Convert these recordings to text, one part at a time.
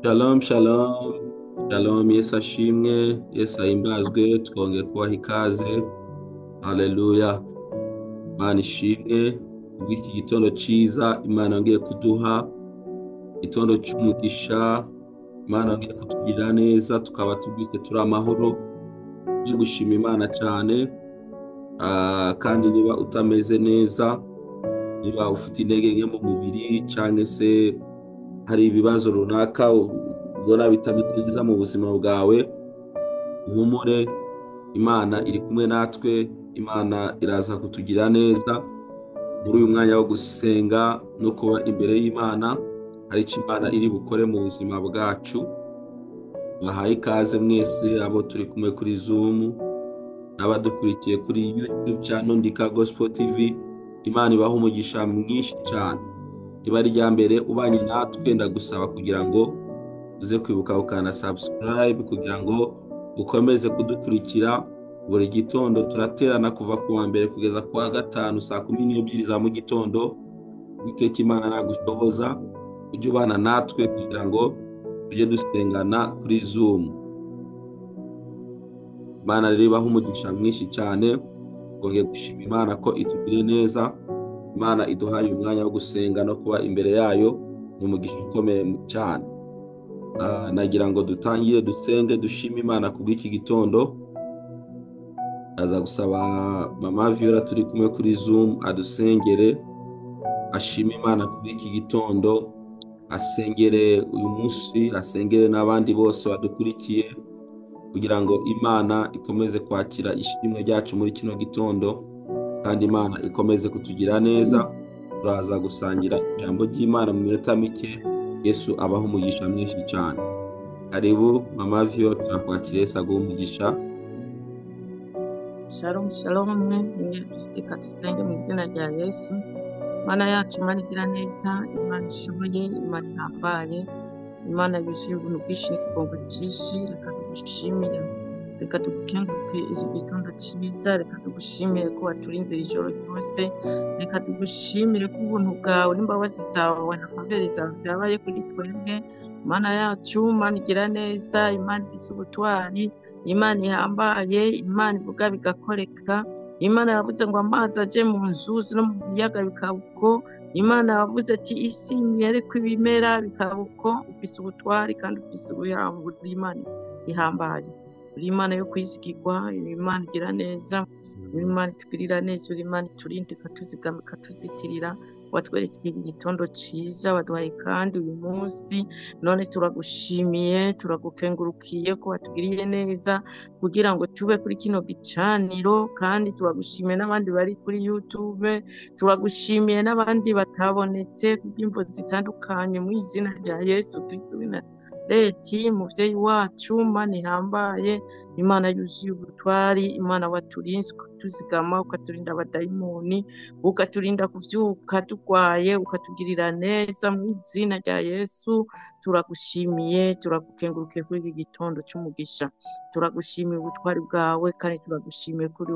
Shalom, shalom, shalom, Yesu ashimwe, Yesu ahimbazwe, twongeye kubaha ikaze, haleluya, Imana ishimwe, kubw'iki gitondo ciza, Imana yongeye kuduha, igitondo c'umugisha, Imana yongeye kutugirira neza, tukaba tubyutse turi amahoro, yo gushima Imana cane, kandi niba utameze neza, niba ufite intege nke mu mubiri, canke se hari ibibazo runaka ubona bitameze neza mu buzima bwawe, uhumure, Imana iri kumwe natwe, Imana iraza kutugira neza muri uyu mwanya wo gusenga no kuba imbere y'Imana, hari icyo Imana iri bukore mu buzima bwacu. Bahaye ikaze mwese abo turi kumwe kuri Zoom n'abadukurikiye kuri YouTube channel Ndika Gospel TV, Imana ibaha umugisha mwinshi cyane. Niba ari irya mbere ubanye natwe, ndagusaba kugira ngo uze kwibuka ukana subscribe kugira ngo ukomeze kudukurikira. Buri gitondo turaterana kuva ku wa mbere kugeza ku wa gatanu saa 12 za mu gitondo. Uwiteka Imana nagushoboza ujye ubana natwe kugira ngo tujye dusengana kuri Zoom. Imana rero ibaha umugisha mwinshi cyane, twongeye gushima Imana ko itugiriye neza. Imana iduhaye umwanya wo gusenga no kuba imbere yayo, ni umugisha ukomeye cyane. Nagira ngo dutangire dusenge dushime Imana kubw'iki gitondo. Aza gusaba Mama Viola turi kumwe kuri Zoom adusengere, ashime Imana kubw'iki gitondo, asengere uyu munsi, asengere n'abandi bose badukurikiye, kugira ngo Imana ikomeze kwakira ishimwe ryacu muri kino gitondo, kandi Imana ikomeze kutugira neza. Turaza gusangira ijambo ry'Imana mu minota mike. Yesu abaho umugisha mwinshi cyane. Karibu Mama Viola, turakwakiriye, Yesu aguhe umugisha. Shalom, shalom, duseka dusenge mu izina rya Yesu. Mana yacu, Imana igira neza, Imana ishoboye, Imana ihambaye, Imana yuzuye ubuntu bwinshi n'ikigongo cyinshi. Reka tugushimire, reka tugukenguruke iki gitondo cyiza, reka tugushimire ko waturinze ijoro ryose, reka tugushimire ko ubuntu bwawe n'imbabazi zawe n'amabere zawe byabaye kuri twebwe. Mana yacu, Imana igira neza, Imana ifise ubutwari, Imana ihambaye, Imana ivuga bigakoreka. Imana yavuze ngo amazi aje mu nzuzi no mu biyaga bikaba uko. Imana yavuze ati isi yereko ibimera bikaba uko. Ufise ubutwari kandi ufise ubuhamya, uri Imana ihambaye, uri Imana yo kwizigirwa, uri Imana igira neza, uri Imana itugirira neza, uri Imana iturinda ikatuzigama ikatuzitirira. Watweretse igitondo cyiza, waduhaye kandi uyu munsi, none turagushimiye, turagukengurukiye ko watugiriye neza kugira ngo tube kuri kino gicaniro, kandi turagushimiye n'abandi bari kuri YouTube, turagushimiye n'abandi batabonetse kubw'imvo zitandukanye, mu izina rya Yesu Kristo w'Inazareti, muvyeyi wacu, Mana ihambaye, Imana yuzuye ubutwari, Imana waturinze ukatuzigama, ukaturinda abadayimoni, ukaturinda kuvyuka turwaye, ukatugirira neza. Mu izina rya Yesu turagushimiye, turagukengurukiye kuri iki gitondo cy'umugisha. Turagushimiye ubutwari bwawe, kandi turagushimiye kuri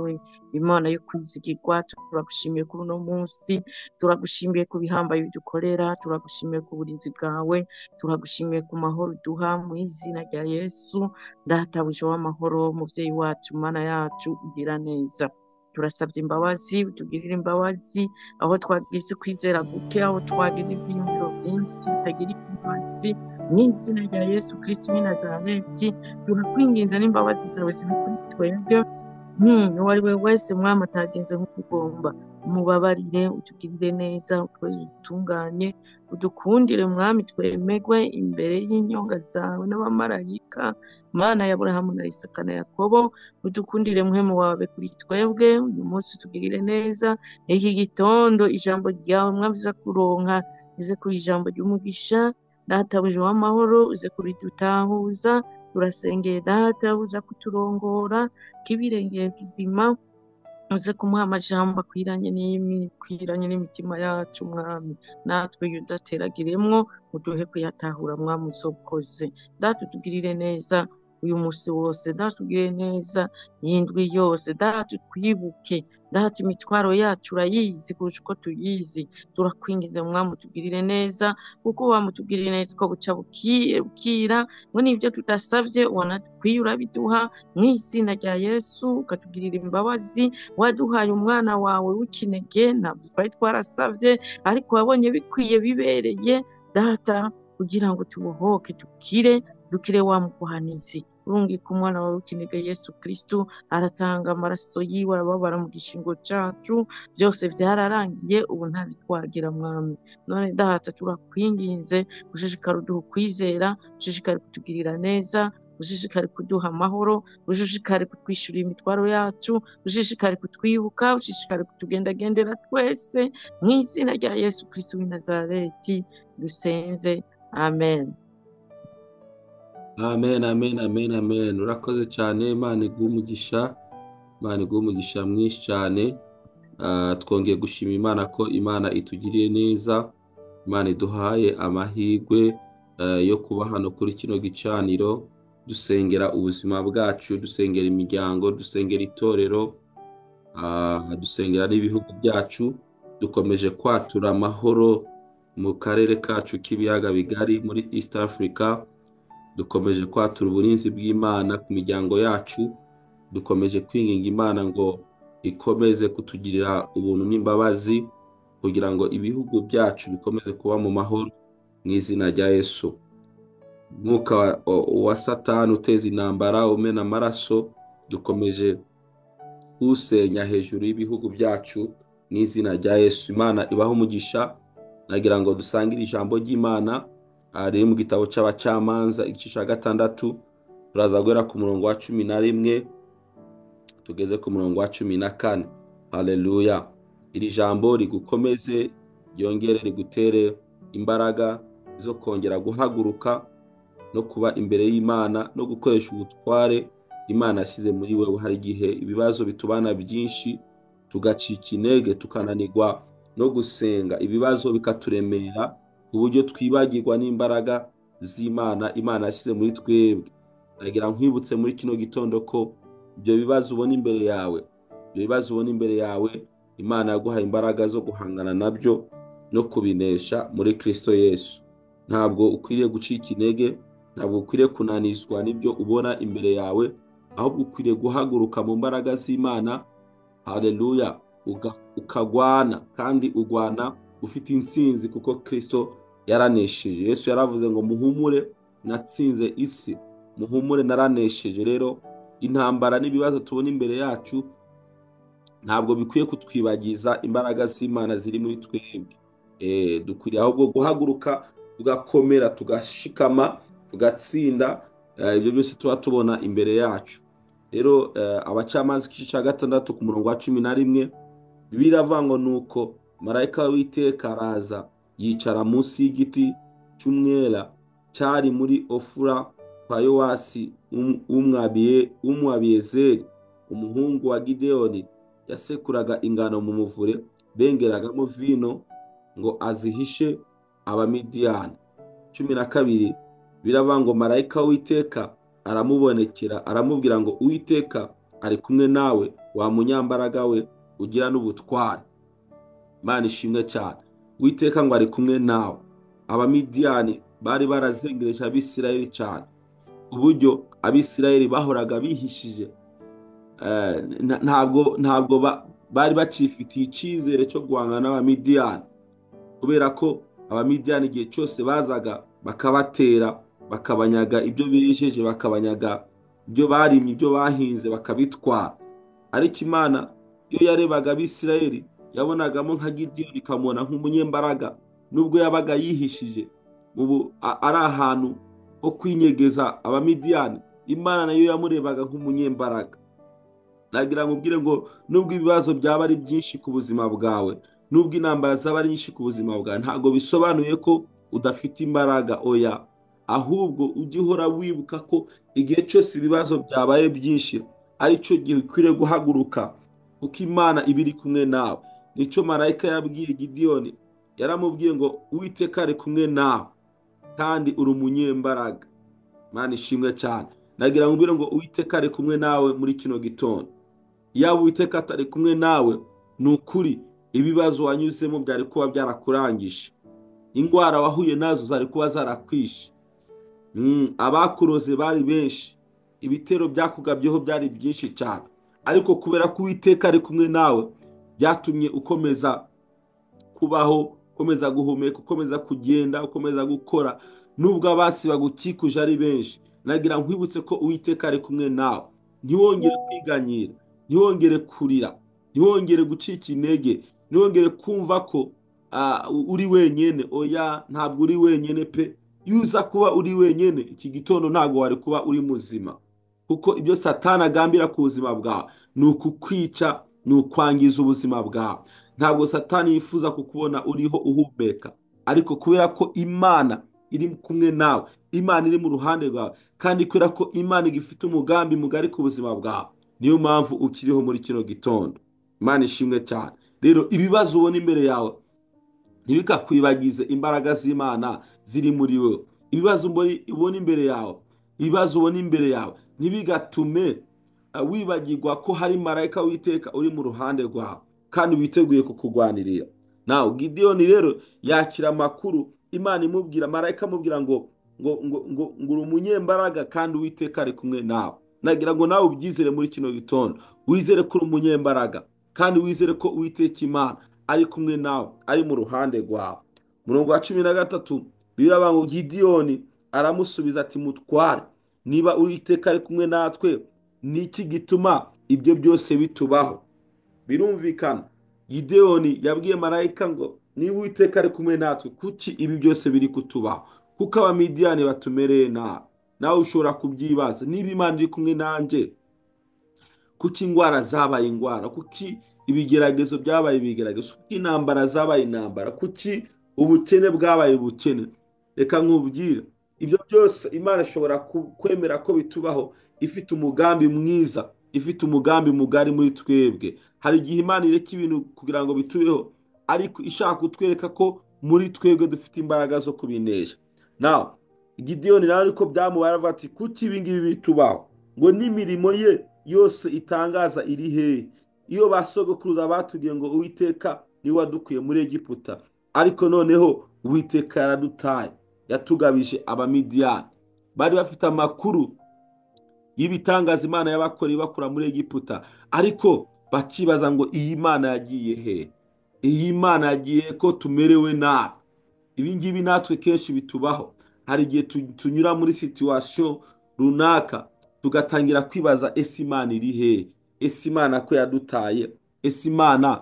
Imana yo kwizigirwa. Turagushimiye kuri uno munsi, turagushimiye ku bihambaye bidukorera, turagushimiye ku burinzi bwawe, turagushimiye ku mahoro uduha. Mu izina rya Yesu, Databuja w'amahoro, muvyeyi wacu, Mana yacu, ugira neza. Turasabye imbabazi, utugirire imbabazi aho twagize kwizera guke, aho twagize ivyiyumviro vyinshi bitagira imbabazi. Mu izina rya Yesu Kristo w'i Nazareti, turakwinginze n'imbabazi zawe zibe kuri twebwe. Uwo ari we wese Mwami atagenze nk'uko ugomba, umubabarire, utugirire neza, utweze udutunganye, udukundire Mwami, twemegwe imbere y'inyonga zawe n'abamarayika, Mana ya Aburahamu na Isaka na Yakobo. Udukundire muhemu wawe kuri twebwe uyu munsi, utugirire neza. Iki gitondo ijambo ryawe Mwami uza kuronka, uze kuba ijambo ry'umugisha. Databuja w'amahoro, uze kuridutahuza. Turasengeye Data, uza kuturongora kibirengeye kizima, uze kumuha amajambo akwiranye n'imitima yacu Mwami, natwe yudateragiremwo, uduhe kuyatahura Mwami uzokoze. Data utugirire neza, uyu munsi wose data ugire neza, iyi ndwi yose data twibuke, data imitwaro yacu urayizi kurusha uko tuyizi, turakwingize mwami utugirire neza, kuko wamutugirire neza ko buca bukira, ngo n'ibyo tudasabye wanadukwiye urabiduha, mu izina rya Yesu ukatugirira imbabazi, waduhaye umwana wawe w'ikinege, ntabwo twari twarasabye, ariko wabonye bikwiye bibereye data, kugira ngo tubohoke dukire wa mukuhanizi. Urungika umwana wawe w'ikinege Yesu Kristo, aratanga amaraso yiwe, arababara mu gishingo cacu, byose byararangiye, ubu nta bitwagira mwami. None data turakwinginze, ushishikare uduha ukwizera, ushishikare kutugirira neza, ushishikare kuduha amahoro, ushishikare kutwishyura imitwaro yacu, ushishikare kutwibuka, ushishikare kutugendagendera twese, mu izina rya Yesu Kristo w'i Nazareti dusenze, amen. Amen, amen, amen, amen. Urakoze cyane, Imana iguhe umugisha, Imana iguhe umugisha mwinshi cyane. Twongeye gushima Imana ko Imana itugiriye neza, Imana iduhaye amahirwe yo kuba hano kuri kino gicaniro, dusengera ubuzima bwacu, dusengera imiryango, dusengera itorero, dusengera n'ibihugu byacu, dukomeje kwatura amahoro mu karere kacu k'ibiyaga bigari muri East Africa, dukomeje kwatura uburinzi bw'Imana ku miryango yacu, dukomeje kwinginga Imana ngo ikomeze kutugirira ubuntu n'imbabazi, kugira ngo ibihugu byacu bikomeze kuba mu mahoro mu izina rya Yesu. Umwuka wa Satani uteza intambara, umena amaraso, dukomeje usenya hejuru y'ibihugu byacu mu izina rya Yesu. Imana ibaho umugisha. Nagira ngo dusangire ijambo ry'Imana riri mu gitabo cy'Abacamanza igice cya 6, turaza guhera ku murongo wa 11 tugeze ku murongo wa 14. Haleluya. Iri jambo rigukomeze, ryongere rigutere imbaraga zo kongera guhaguruka no kuba imbere y'Imana no gukoresha ubutware Imana yasize muri wewe. Hari igihe ibibazo bitubana byinshi, tugacika intege, tukananirwa no gusenga, ibibazo bikaturemera ku buryo twibagirwa n'imbaraga z'Imana Imana yasize muri twebwe. Nagira nkwibutse muri kino gitondo ko ibyo bibazo ubona imbere yawe, Imana yaguhaye imbaraga zo guhangana nabyo no kubinesha muri Kristo Yesu. Ntabwo ukwiriye gucika intege, ntabwo ukwiriye kunanizwa n'ibyo ubona imbere yawe, ahubwo ukwiriye guhaguruka mu mbaraga z'Imana. Haleluya. Ukagwana, kandi ugwana ufite intsinzi, kuko Kristo yaranesheje. Yesu yaravuze ngo muhumure, natsinze isi, muhumure naranesheje. Rero intambara n'ibibazo tubona imbere yacu ntabwo bikwiye kutwibagiza imbaraga z'Imana ziri muri twebwe. Dukwiriye ahubwo guhaguruka, tugakomera, tugashikama, tugatsinda ibyo byose tuba tubona imbere yacu. Rero Abacamanza igice cya 6 ku murongo wa 11, Bibiliya iravuga ngo nuko marayika w'Uwiteka araza yicara munsi y'igiti cy'umwela cyari muri Ofura kwa Yowasi w'Umwabiyezeri, umuhungu wa Gideyoni. Yasekuraga ingano mu muvure bengeragamo vino ngo azihishe Abamidiyani. 12, biravuga ngo marayika w'Uwiteka aramubonekera, aramubwira ngo Uwiteka ari kumwe nawe, wa munyambaraga we ugira n'ubutware. Imana ishimwe cyane. Uwiteka ngo ari kumwe nawe. Abamidiyani bari barazengereje Abisirayeli cyane, uburyo Abisirayeli bahoraga bihishije. Ntabwo bari bacifitiye icyizere cyo guhangana n'Abamidiyani, kubera ko Abamidiyani igihe cyose bazaga bakabatera, bakabanyaga ibyo bijeje, bakabanyaga ibyo barimye, ibyo bahinze, bakabitwara. Ariko Imana iyo yarebaga Abisirayeli yabonagamo nka Gideyoni, ikamubona nk'umunyembaraga, nubwo yabaga yihishije ari ahantu ho kwinyegeza Abamidiyani, Imana nayo yamurebaga nk'umunyembaraga. Nagira ngo ubwire ngo nubwo ibibazo byaba ari byinshi ku buzima bwawe, nubwo intambara zaba ari nyinshi ku buzima bwawe, ntabwo bisobanuye ko udafite imbaraga. Oya, ahubwo ujye uhora wibuka ko igihe cyose ibibazo byabaye byinshi ari cyo gihe ukwiriye guhaguruka, kuko Imana iba iri kumwe nawe. Nicyo marayika yabwiye Gideyoni, yaramubwiye ngo Uwiteka ari kumwe nawe kandi uri umunyembaraga. Imana ishimwe cyane. nagira ngo ubwire ngo Uwiteka ari kumwe nawe muri kino gitondo. Yaba Uwiteka atari kumwe nawe, ni ukuri ibibazo wanyuzemo byari kuba byarakurangije, indwara wahuye nazo zari kuba zarakwishe, abakuroze bari benshi, ibitero byakugabyeho byari byinshi cyane, ariko kubera ko Uwiteka ari kumwe nawe byatumye ukomeza kubaho, ukomeza guhumeka, ukomeza kugenda, ukomeza gukora, nubwo abasi bagukikuje ari benshi. Nagira nkwibutse ko Uwiteka ari kumwe nawe. Ntiwongere kwiganyira, ntiwongere kurira, ntiwongere gucika intege, ntiwongere kumva ko uri wenyine. Oya, ntabwo uri wenyine pe. Iyo uza kuba uri wenyine, iki gitondo ntabwo wari kuba uri muzima, kuko ibyo Satani agambira ku buzima bwawe ni ukukwica, ni ukwangiza ubuzima bwawe. Ntabwo Satani yifuza kukubona uriho uhumeka, ariko kubera ko Imana iri kumwe nawe, Imana iri mu ruhande rwawe, kandi kubera ko Imana igifite umugambi mugari ku buzima bwawe, niyo mpamvu ukiriho muri kino gitondo. Imana ishimwe cyane. Rero ibibazo ubona imbere yawe ntibikakwibagize imbaraga z'Imana ziri muri wowe. Ibibazo ubona imbere yawe, ibibazo ubona imbere yawe ntibigatume wibagirwa ko hari marayika w'Uwiteka uri mu ruhande rwawe kandi witeguye kukugwanirira. Nawe Gideyoni rero yakira amakuru Imana imubwira, marayika amubwira ngo uri umunyembaraga kandi Uwiteka ari kumwe nawe. Nagira ngo nawe ubyizere muri kino gitondo, wizere ko uri umunyembaraga kandi wizere ko Uwiteka Imana ari kumwe nawe, ari mu ruhande rwawe. Murongo wa 13 Bibiliya ngo Gideyoni aramusubiza ati, mutware, niba Uwiteka ari kumwe natwe, niki gituma ibyo byose bitubaho? Birumvikana, Gideyoni yabwiye marayika ngo niba Uwiteka ari kumwe natwe, kuki ibi byose biri kutubaho? Kuko Abamidiyani batumereye nabi. Nawe ushobora kubyibaza, niba Imana iri kumwe nanjye, kuki indwara zabaye indwara? Kuki ibigeragezo byabaye ibigeragezo? Kuki intambara zabaye intambara? Kuki ubukene bwabaye ubukene? Reka nkubwire, ibyo byose Imana ishobora kwemera ko bitubaho ifite umugambi mwiza, ifite umugambi mugari muri twebwe. Hari igihe Imana ireka ibintu kugira ngo bitubeho, ariko ishaka kutwereka ko muri twebwe dufite imbaraga zo kubinesha. Nawe Gideyoni nawe ariko byamubara avuga ati, kuki ibi ngibi bitubaho? Ngo n'imirimo ye yose itangaza iri hehe? Iyo basogokuruza batubwiye ngo Uwiteka niwe wadukuye muri Egiputa, ariko noneho Uwiteka yaradutaye, yatugabije Abamidiyani. Bari bafite amakuru y'ibitangaza Imana yabakoreye bakura muri Egiputa, ariko bakibaza ngo iyi Mana yagiye he? Iyi Mana yagiye ko tumerewe nabi? Ibi ngibi natwe kenshi bitubaho. Hari igihe tunyura muri situation runaka tugatangira kwibaza, ese Imana iri he? Ese Imana ko yadutaye? Ese Imana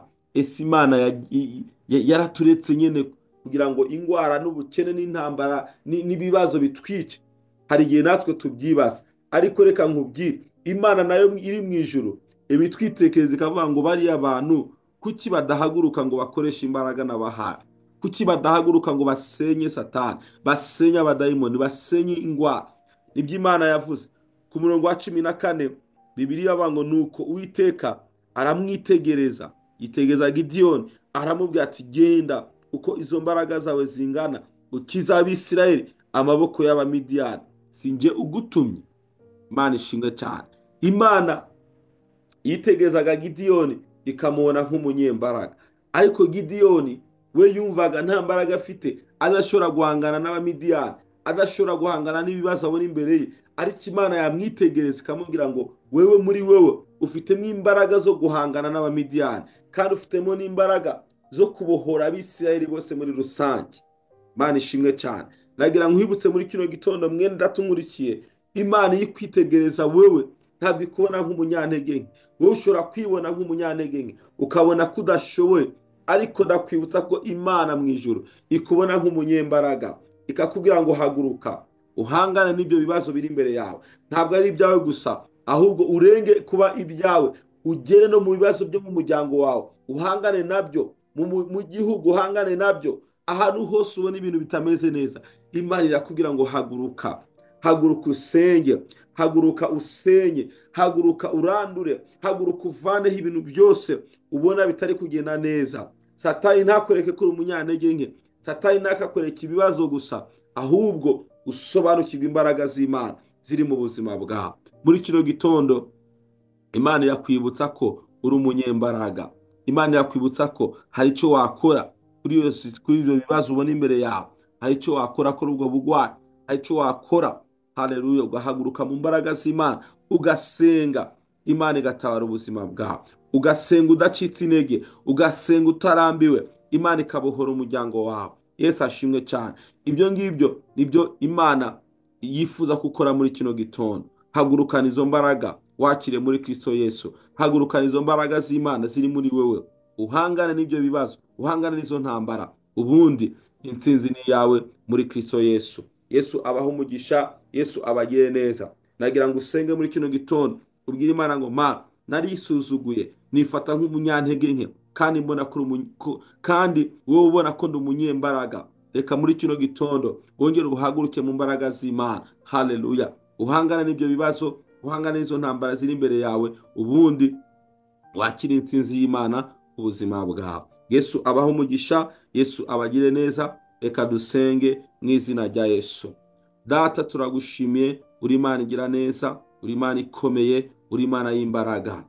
yaraturetse nyine kugira ngo indwara n'ubukene n'intambara n'ibibazo bitwice? Hari igihe natwe tubyibaza, ariko reka nkubwire, Imana nayo iri mu ijuru ibitwitekereza ikavuga ngo bariya abantu kuki badahaguruka ngo bakoreshe imbaraga n'abahaye? Kuki badahaguruka ngo basenye Satani, basenye abadayimoni, basenye indwara? Nibyo Imana yavuze. Ku murongo wa 14 Bibiliya avuga ngo nuko Uwiteka aramwitegereza, yitegereza Gideyoni, aramubwira ati, genda uko izo mbaraga zawe zingana, ukiza Abisirayeli amaboko y'Abamidiyani, sinjye ugutumye. Imana ishimwe cyane. Imana yitegerezaga Gideyoni ikamubona nk'umunyembaraga, ariko Gideyoni we yumvaga nta mbaraga afite, adashobora guhangana n'Abamidiyani, adashobora guhangana n'ibibazo abona imbere ye. Ariko Imana yamwitegereza ikamubwira ngo wewe, muri wewe ufitemo imbaraga zo guhangana n'Abamidiyani, kandi ufitemo n'imbaraga zo kubohora Abisirayeli bose muri rusange. Imana ishimwe cyane. Nagira nkwibutse muri kino gitondo, mwene datungurikiye, Imana yikwitegereza wewe ntabwo ikubona nk'umunyantege nke. Wowe ushobora kwibona nk'umunyantege nke ukabona ko udashoboye, ariko ndakwibutsa ko Imana mu ijuru ikubona nk'umunyembaraga, ikakubwira ngo haguruka uhangane n'ibyo bibazo biri imbere yawe. Ntabwo ari ibyawe gusa, ahubwo urenge kuba ibyawe, ugere no mu bibazo byo mu muryango wawe, uhangane nabyo, mu gihugu uhangane nabyo, ahantu hose ubona ibintu bitameze neza. Imana irakubwira ngo haguruka, haguruka usenge, haguruka usenye, haguruka urandure, haguruka uvaneho ibintu byose ubona bitari kugenda neza. Satani ntakwereke ko uri umunyantege nke, Satani ntakakwereke ibibazo gusa, ahubwo usobanukirwa imbaraga z'Imana. ziri mu buzima bwawe. Muri kino gitondo Imana irakwibutsa ko uri umunyembaraga. Imana irakwibutsa ko hari icyo wakora kuri ibyo bibazo ubona imbere yawe. Hari icyo wakora kuri ubwo burwayi. Hari icyo wakora, haleluya, ugahaguruka mu mbaraga z'Imana ugasenga, Imana igatabara ubuzima bwawe. Ugasenga udacitse intege, ugasenga utarambiwe, Imana ikabohora umuryango wawe. Yesu ashimwe cyane. Ibyo ngibyo nibyo Imana yifuza gukora muri kino gitondo. Hagurukana izo mbaraga wakire muri Kristo Yesu. Hagurukana izo mbaraga z'Imana ziri muri wewe, uhangane n'ibyo bibazo, uhangane n'izo ntambara, ubundi intsinzi ni yawe muri Kristo Yesu. Yesu abaho umugisha, Yesu abagire neza. Nagira ngo usenge muri kino gitondo ubwire Imana ngo Mana, narisuzuguye nifata nk'umunyantege nke, kandi wowe ubona ko ndi umunyembaraga. Reka muri kino gitondo wongere uhaguruke mu mbaraga z'Imana. Haleluya. Uhangane n'ibyo bibazo, uhangane n'izo ntambara ziri imbere yawe, ubundi wakira intsinzi y'Imana ku buzima bwawe. Yesu abaho umugisha, Yesu abagire neza. Reka dusenge mu izina rya Yesu. Data, turagushimiye, uri Imana igira neza, uri Imana ikomeye, uri Imana y'imbaraga.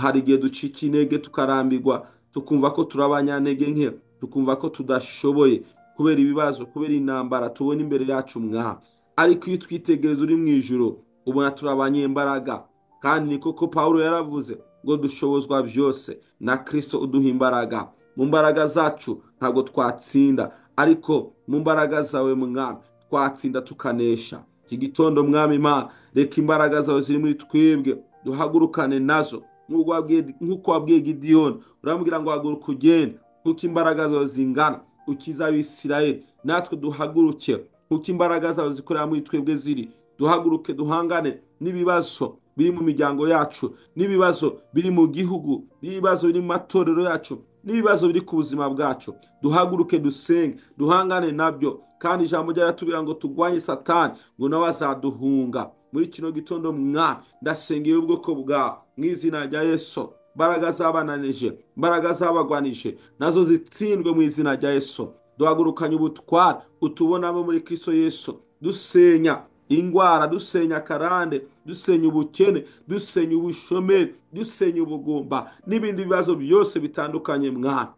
Hari igihe ducika intege tukarambirwa, tukumva ko turi abanyantege nke, tukumva ko tudashoboye kubera ibibazo, kubera intambara tubona imbere yacu Mwami. Ariko iyo twitegereza uri mu ijuru, ubona turi abanyembaraga. Kandi ni koko Pawulo yaravuze ngo dushobozwa byose na Kristo uduha imbaraga. Mu mbaraga zacu ntabwo twatsinda, ariko mu mbaraga zawe Mwami twatsinda tukanesha. Iki gitondo Mwami Imana, reka imbaraga zawe ziri muri twebwe duhagurukane nazo. Nk'uko wabwiye Gideyoni, uramubwira ngo haguruka ugende, kuko imbaraga zawe zingana ukiza Abisirayeli. Natwe duhaguruke kuko imbaraga zawe zikorera muri twebwe ziri. Duhaguruke duhangane n'ibibazo biri mu miryango yacu, n'ibibazo biri mu gihugu, n'ibibazo biri mu matorero yacu, n'ibibazo biri ku buzima bwacu. Duhaguruke dusenge, duhangane nabyo. Kandi ijambo ryaratubwira ngo turwanye Satani ngo nawe azaduhunga. Muri kino gitondo Mwami, ndasengeye ubwoko bwawe mu izina rya Yesu. Imbaraga zabananije, imbaraga zabagwanije, nazo zitsindwe mu izina rya Yesu. Duhagurukanye ubutware utubonamo muri Kristo Yesu, dusenya ingwara, dusenya akarande, dusenya ubukene, dusenya ubushomeri, dusenya ubugumba n'ibindi bibazo byose bitandukanye Mwami.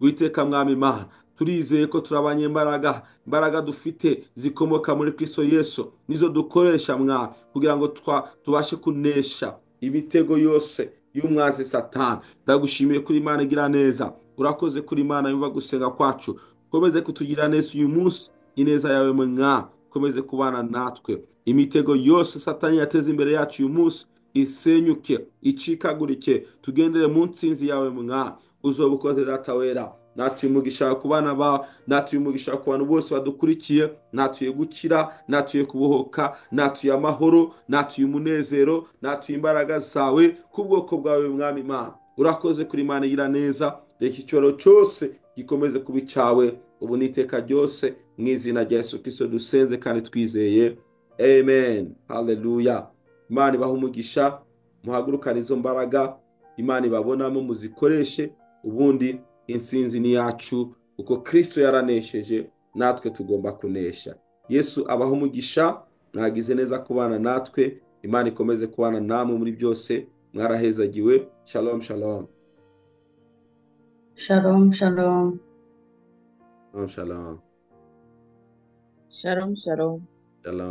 Witeka Mwami Imana, turizeye ko turabanye imbaraga dufite zikomoka muri Kristo Yesu, nizo dukoresha Mwami kugira ngo tubashe kunesha imitego yose y'umwanzi Satani. Ndagushimiye kuri Imana igira neza. Urakoze kuri Imana yumva gusenga kwacu. Komeze kutugira neza uyu munsi, ineza yawe Mwami komeze kubana natwe. Imitego yose Satani yateze imbere yacu uyu munsi isenyuke, icikagurike, tugendere mu ntsinzi yawe Mwami. Uzoba ukoze Data wera. Natuye umugisha ku bana bawe, natuye umugisha ku bantu bose badukurikiye, natuye gukira, natuye kubohoka, natuye amahoro, natuye umunezero, natuye imbaraga zawe ku bwoko bwawe Mwami Imana. Urakoze kuri Imana igira neza. Reka icyoro cyose gikomeze kuba icyawe ubu n'iteka ryose, mu izina rya Yesu Kristo dusenze kandi twizeye, amen. Haleluya. Imana ibahe umugisha, muhagurukane izo mbaraga Imana ibabonamo, muzikoreshe, ubundi intsinzi ni yacu. Uko Kristo yaranesheje, natwe tugomba kunesha. Yesu abahe umugisha, mwagize neza kubana natwe. Imana ikomeze kubana namwe muri byose. Mwarahezagiwe. Shalom shalom. Shalom, shalom. Shalom. Shalom, shalom. Shalom.